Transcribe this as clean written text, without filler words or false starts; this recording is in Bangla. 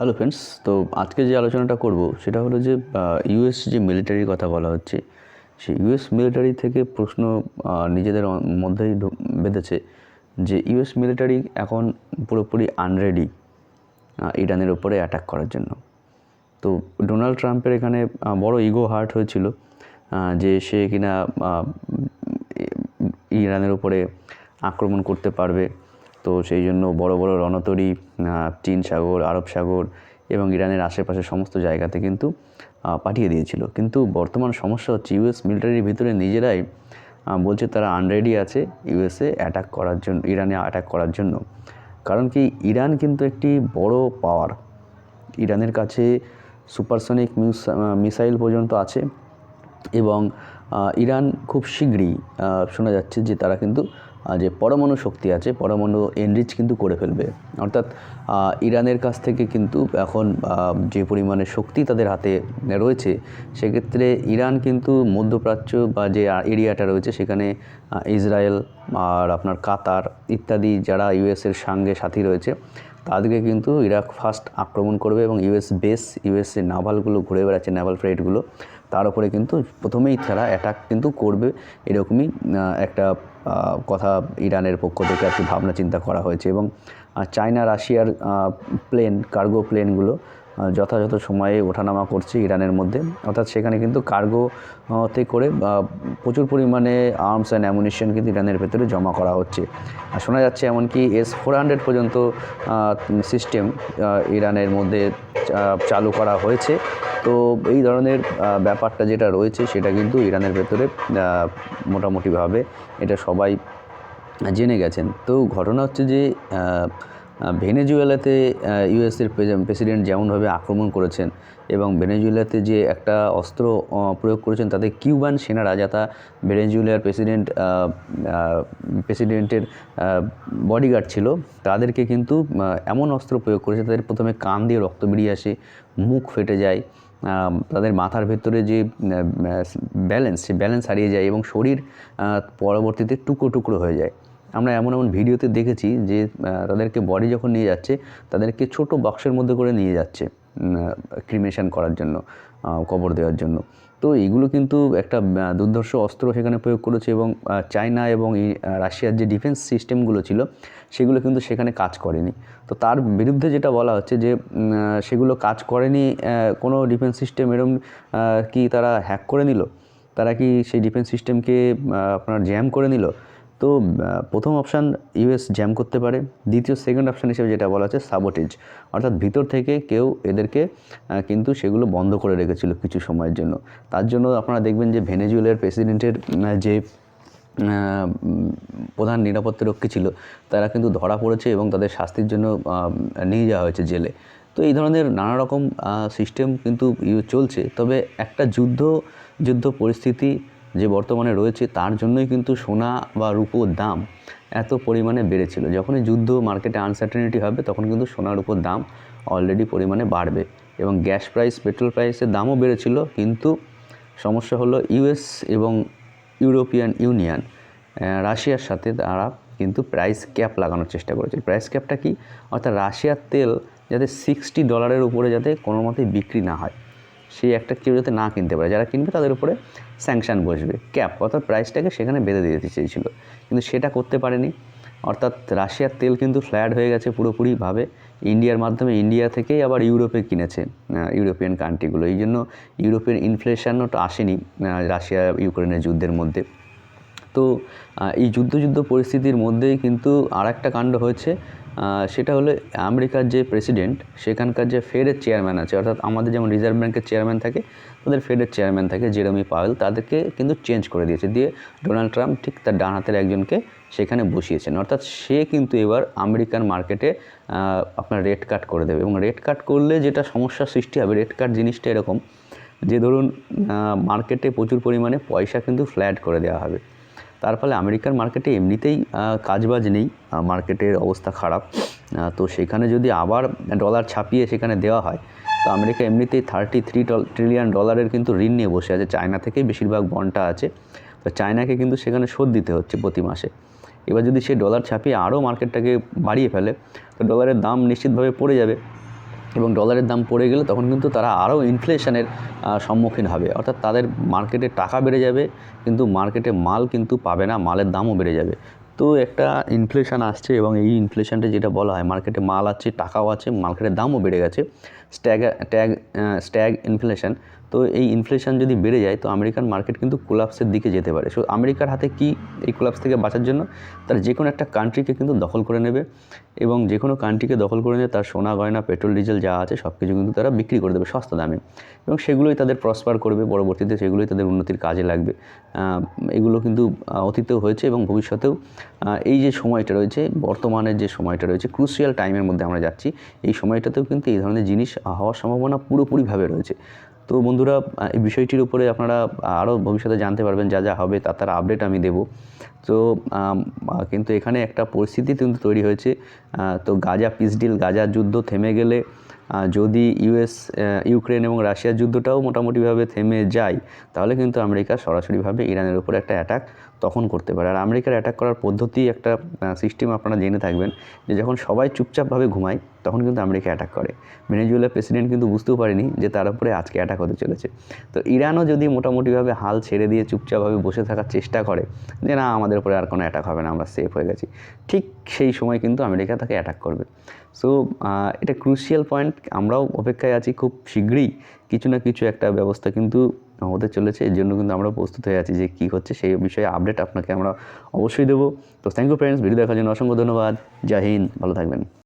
হ্যালো ফ্রেন্ডস, তো আজকে যে আলোচনাটা করব সেটা হলো যে ইউএস যে মিলিটারির কথা বলা হচ্ছে, সেই ইউএস মিলিটারি থেকে প্রশ্ন নিজেদের মধ্যেই বেঁধেছে যে ইউএস মিলিটারি এখন পুরোপুরি আনরেডি ইরানের ওপরে অ্যাটাক করার জন্য। তো ডোনাল্ড ট্রাম্পের এখানে বড় ইগো হার্ট হয়েছিল যে সে কিনা ইরানের উপরে আক্রমণ করতে পারবে। তো সেই জন্য বড় বড় রণতরী চীন সাগর, আরব সাগর এবং ইরানের আশেপাশে সমস্ত জায়গাতে কিন্তু পাঠিয়ে দিয়েছিল। কিন্তু বর্তমান সমস্যা হচ্ছে ইউএস মিলিটারির ভিতরে নিজেরাই বলছে তারা আনরেডি আছে ইউএসএ অ্যাটাক করার জন্য, ইরানে অ্যাটাক করার জন্য। কারণ কি, ইরান কিন্তু একটি বড় পাওয়ার। ইরানের কাছে সুপারসনিক মিসাইল পর্যন্ত আছে এবং ইরান খুব শীঘ্রই শোনা যাচ্ছে যে তারা কিন্তু যে পরমাণু শক্তি আছে, পরমাণু এনরিচ কিন্তু করে ফেলবে। অর্থাৎ ইরানের কাছ থেকে কিন্তু এখন যে পরিমাণে শক্তি তাদের হাতে রয়েছে, সেক্ষেত্রে ইরান কিন্তু মধ্যপ্রাচ্য বা যে এরিয়াটা রয়েছে সেখানে ইসরায়েল আর আপনার কাতার ইত্যাদি যারা ইউএসের সঙ্গে সাথী রয়েছে, তাদেরকে কিন্তু ইরাক ফার্স্ট আক্রমণ করবে এবং ইউএস বেস, ইউএসএ নাভালগুলো ঘুরে বেড়াচ্ছে, নাভাল ফ্লাইটগুলো, তার উপরে কিন্তু প্রথমেই তারা অ্যাটাক কিন্তু করবে। এরকমই একটা কথা ইরানের পক্ষ থেকে আর কি ভাবনা চিন্তা করা হয়েছে। এবং চায়না রাশিয়ার প্লেন, কার্গো প্লেনগুলো যথাযথ সময়ে ওঠানামা করছে ইরানের মধ্যে। অর্থাৎ সেখানে কিন্তু কার্গোতে করে প্রচুর পরিমাণে আর্মস অ্যান্ড অ্যামুনিশন কিন্তু ইরানের ভেতরে জমা করা হচ্ছে। আর শোনা যাচ্ছে এমনকি S-400 পর্যন্ত সিস্টেম ইরানের মধ্যে চালু করা হয়েছে। তো এই ধরনের ব্যাপারটা যেটা রয়েছে সেটা কিন্তু ইরানের ভেতরে মোটামুটিভাবে এটা সবাই জেনে গেছেন। তো ঘটনা হচ্ছে যে ভেনেজুয়েলাতে ইউএসের প্রেসিডেন্ট যেমনভাবে আক্রমণ করেছেন এবং ভেনেজুয়েলাতে যে একটা অস্ত্র প্রয়োগ করেছেন, তাতে কিউবান সেনারা যারা ভেনেজুয়েলার প্রেসিডেন্টের বডিগার্ড ছিল, তাদেরকে কিন্তু এমন অস্ত্র প্রয়োগ করেছে তাদের প্রথমে কান দিয়ে রক্ত বেরিয়ে আসে, মুখ ফেটে যায়, তাদের মাথার ভেতরে যে ব্যালেন্স, সে ব্যালেন্স হারিয়ে যায় এবং শরীর পরবর্তীতে টুকরো টুকরো হয়ে যায়। আমরা এমন এমন ভিডিওতে দেখেছি যে তাদেরকে বডি যখন নিয়ে যাচ্ছে, তাদেরকে ছোট বক্সের মধ্যে করে নিয়ে যাচ্ছে ক্রিমেশন করার জন্য, কবর দেওয়ার জন্য। তো এগুলো কিন্তু একটা দুর্ধর্ষ অস্ত্র সেখানে প্রয়োগ করেছে এবং চায়না এবং রাশিয়ার যে ডিফেন্স সিস্টেমগুলো ছিল সেগুলো কিন্তু সেখানে কাজ করেনি। তো তার বিরুদ্ধে যেটা বলা হচ্ছে যে সেগুলো কাজ করেনি, কোনো ডিফেন্স সিস্টেম এরকম কি তারা হ্যাক করে নিল, তারা কি সেই ডিফেন্স সিস্টেমকে আপনার জ্যাম করে নিল। তো প্রথম অপশান ইউএস জ্যাম করতে পারে। সেকেন্ড অপশান হিসেবে যেটা বলা হচ্ছে সাবোটেজ, অর্থাৎ ভিতর থেকে কেউ এদেরকে কিন্তু সেগুলো বন্ধ করে রেখেছিল কিছু সময়ের জন্য। তার জন্য আপনারা দেখবেন যে ভেনেজুয়েলার প্রেসিডেন্টের যে প্রধান নিরাপত্তারক্ষী ছিল, তারা কিন্তু ধরা পড়েছে এবং তাদের শাস্তির জন্য নিয়ে যাওয়া হয়েছে জেলে। তো এই ধরনের নানা রকম সিস্টেম কিন্তু চলছে। তবে একটা যুদ্ধ পরিস্থিতি যে বর্তমানে রয়েছে, তার জন্যই কিন্তু সোনা বা রূপোর দাম এত পরিমাণে বেড়েছিল। যখনই যুদ্ধ, মার্কেটে আনসার্টেনিটি হবে, তখন কিন্তু সোনার রূপোর দাম অলরেডি পরিমাণে বাড়বে এবং গ্যাস প্রাইস, পেট্রোল প্রাইসের দামও বেড়েছিল। কিন্তু সমস্যা হলো ইউএস এবং ইউরোপিয়ান ইউনিয়ন রাশিয়ার সাথে তারা কিন্তু প্রাইস ক্যাপ লাগানোর চেষ্টা করেছে। প্রাইস ক্যাপটা কি? অর্থাৎ রাশিয়ার তেল যাতে $60 উপরে যাতে কোনো মতেই বিক্রি না হয়, সেই একটা কেউ যাতে না কিনতে পারে, যারা কিনবে তাদের উপরে স্যাংশন বসবে, ক্যাপ, অর্থাৎ প্রাইসটাকে সেখানে বেঁধে দিতে চেয়েছিল, কিন্তু সেটা করতে পারেনি। অর্থাৎ রাশিয়ার তেল কিন্তু ফ্ল্যাট হয়ে গেছে পুরোপুরিভাবে ইন্ডিয়ার মাধ্যমে। ইন্ডিয়া থেকেই আবার ইউরোপে কিনেছে ইউরোপিয়ান কান্ট্রিগুলো। এই জন্য ইউরোপিয়ান ইনফ্লেশনও তো আসেনি রাশিয়া ইউক্রেনের যুদ্ধের মধ্যে। তো এই যুদ্ধ পরিস্থিতির মধ্যেই কিন্তু আর একটা কাণ্ড হয়েছে, সেটা হলো আমেরিকার যে প্রেসিডেন্ট, সেখানকার যে ফেডের চেয়ারম্যান আছে, অর্থাৎ আমাদের যেমন রিজার্ভ ব্যাঙ্কের চেয়ারম্যান থাকে, তাদের ফেডের চেয়ারম্যান থাকে জেরেমি পাওয়েল, তাদেরকে কিন্তু চেঞ্জ করে দিয়েছে, দিয়ে ডোনাল্ড ট্রাম্প ঠিক তার ডান হাতের একজনকে সেখানে বসিয়েছেন। অর্থাৎ সে কিন্তু এবার আমেরিকান মার্কেটে আপনার রেট কাট করে দেবে। এবং রেট কাট করলে যেটা সমস্যার সৃষ্টি হবে, রেট কাট জিনিসটা এরকম যে ধরুন মার্কেটে প্রচুর পরিমাণে পয়সা কিন্তু ফ্ল্যাট করে দেওয়া হবে। তার ফলে আমেরিকার মার্কেটে এমনিতেই কাজবাজ নেই, মার্কেটের অবস্থা খারাপ। তো সেখানে যদি আবার ডলার ছাপিয়ে সেখানে দেওয়া হয়, তো আমেরিকা এমনিতেই $33 ট্রিলিয়ন কিন্তু ঋণ নিয়ে বসে আছে। চায়না থেকেই বেশিরভাগ বন্ডটা আছে, তো চায়নাকে কিন্তু সেখানে শোধ দিতে হচ্ছে প্রতি মাসে। এবার যদি সে ডলার ছাপিয়ে আরও মার্কেটটাকে বাড়িয়ে ফেলে, তো ডলারের দাম নিশ্চিতভাবে পড়ে যাবে। এবং ডলারের দাম পড়ে গেলে তখন কিন্তু তারা আরও ইনফ্লেশনের সম্মুখীন হবে, অর্থাৎ তাদের মার্কেটে টাকা বেড়ে যাবে কিন্তু মার্কেটে মাল কিন্তু পাবে না, মালের দামও বেড়ে যাবে। তো একটা ইনফ্লেশন আসছে এবং এই ইনফ্লেশনটা যেটা বলা হয়, মার্কেটে মাল আছে, টাকাও আছে, মার্কেটের দামও বেড়ে গেছে, স্ট্যাগ ইনফ্লেশন। তো এই ইনফ্লেশন যদি বেড়ে যায় তো আমেরিকান মার্কেট কিন্তু কোলাপসের দিকে যেতে পারে। সো আমেরিকার হাতে কি এই কোলাপস থেকে বাঁচার জন্য তারা যে কোনো একটা কান্ট্রিকে কিন্তু দখল করে নেবে এবং যে কোনো কান্ট্রিকে দখল করে নিয়ে তার সোনা গয়না পেট্রোল ডিজেল যা আছে সব কিছু কিন্তু তারা বিক্রি করে দেবে সস্তা দামে, এবং সেগুলোই তাদের প্রসপার করবে, পরবর্তীতে সেগুলোই তাদের উন্নতির কাজে লাগবে। এগুলো কিন্তু অতীতেও হয়েছে এবং ভবিষ্যতেও এই যে সময়টা রয়েছে, বর্তমানের যে সময়টা রয়েছে, ক্রুশিয়াল টাইমের মধ্যে আমরা যাচ্ছি, এই সময়টাতেও কিন্তু এই ধরনের জিনিস হওয়ার সম্ভাবনা পুরোপুরিভাবে রয়েছে। তো বন্ধুরা, এই বিষয়টির উপরে আপনারা আরও ভবিষ্যতে জানতে পারবেন, যা যা হবে তার আপডেট আমি দেবো। তো কিন্তু এখানে একটা পরিস্থিতি কিন্তু তৈরি হয়েছে। তো গাজা পিস ডিল, গাজার যুদ্ধ থেমে গেলে যদি ইউক্রেন এবং রাশিয়ার যুদ্ধটাও মোটামুটিভাবে থেমে যায়, তাহলে কিন্তু আমেরিকা সরাসরিভাবে ইরানের উপরে একটা অ্যাটাক তখন করতে পারে। আর আমেরিকার অ্যাটাক করার পদ্ধতি, একটা সিস্টেম আপনারা জেনে থাকবেন, যে যখন সবাই চুপচাপভাবে ঘুমায় তখন কিন্তু আমেরিকা অ্যাটাক করে। ভেনেজুয়েলার প্রেসিডেন্ট কিন্তু বুঝতেও পারেনি যে তার উপরে আজকে অ্যাটাক হতে চলেছে। তো ইরানও যদি মোটামুটিভাবে হাল ছেড়ে দিয়ে চুপচাপভাবে বসে থাকার চেষ্টা করে যে না, আমাদের উপরে আর কোনো অ্যাটাক হবে না, আমরা সেফ হয়ে গেছি, ঠিক সেই সময় কিন্তু আমেরিকা তাকে অ্যাটাক করবে। সো এটা ক্রুশিয়াল পয়েন্ট, আমরাও অপেক্ষায় আছি, খুব শীঘ্রই কিছু না কিছু একটা ব্যবস্থা কিন্তু হতে চলেছে। এর জন্য কিন্তু আমরা প্রস্তুত হয়ে আছি যে কী হচ্ছে সেই বিষয়ে আপডেট আপনাকে আমরা অবশ্যই দেবো। তো থ্যাংক ইউ ফ্রেন্ডস, ভিডিও দেখার জন্য অসংখ্য ধন্যবাদ। জয় হিন্দ, ভালো থাকবেন।